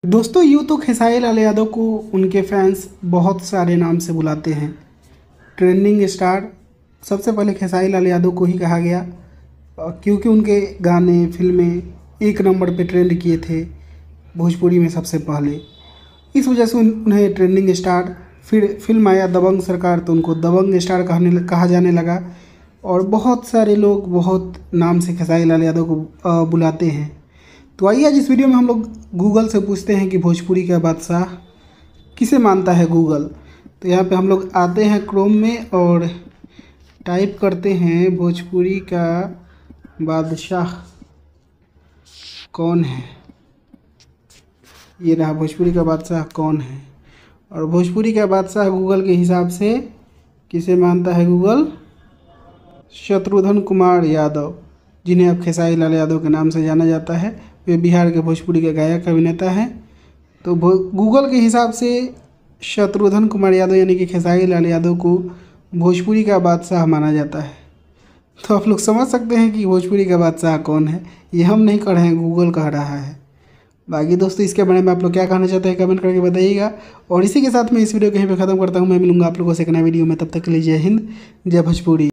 दोस्तों यूँ तो खेसारी लाल यादव को उनके फैंस बहुत सारे नाम से बुलाते हैं। ट्रेंडिंग स्टार सबसे पहले खेसारी लाल यादव को ही कहा गया क्योंकि उनके गाने फिल्में एक नंबर पे ट्रेंड किए थे भोजपुरी में सबसे पहले। इस वजह से उन्हें ट्रेंडिंग स्टार, फिर फिल्म आया दबंग सरकार तो उनको दबंग स्टार कहा जाने लगा और बहुत सारे लोग बहुत नाम से खेसारी लाल यादव को बुलाते हैं। तो आइए आज इस वीडियो में हम लोग गूगल से पूछते हैं कि भोजपुरी का बादशाह किसे मानता है गूगल। तो यहाँ पे हम लोग आते हैं क्रोम में और टाइप करते हैं भोजपुरी का बादशाह कौन है। ये रहा भोजपुरी का बादशाह कौन है। और भोजपुरी का बादशाह गूगल के हिसाब से किसे मानता है गूगल? शत्रुघ्न कुमार यादव, जिन्हें अब खेसारी लाल यादव के नाम से जाना जाता है। वे बिहार के भोजपुरी के गायक अभिनेता हैं। तो गूगल के हिसाब से शत्रुघ्न कुमार यादव यानी कि खेसारी लाल यादव को भोजपुरी का बादशाह माना जाता है। तो आप लोग समझ सकते हैं कि भोजपुरी का बादशाह कौन है। ये हम नहीं कह रहे हैं, गूगल कह रहा है। बाकी दोस्तों इसके बारे में आप लोग क्या कहना चाहते हैं कमेंट करके बताइएगा। और इसी के साथ मैं इस वीडियो को यहीं पे ख़त्म करता हूँ। मैं मिलूंगा आप लोगों से एक नए वीडियो में, तब तक के लिए जय हिंद, जय भोजपुरी।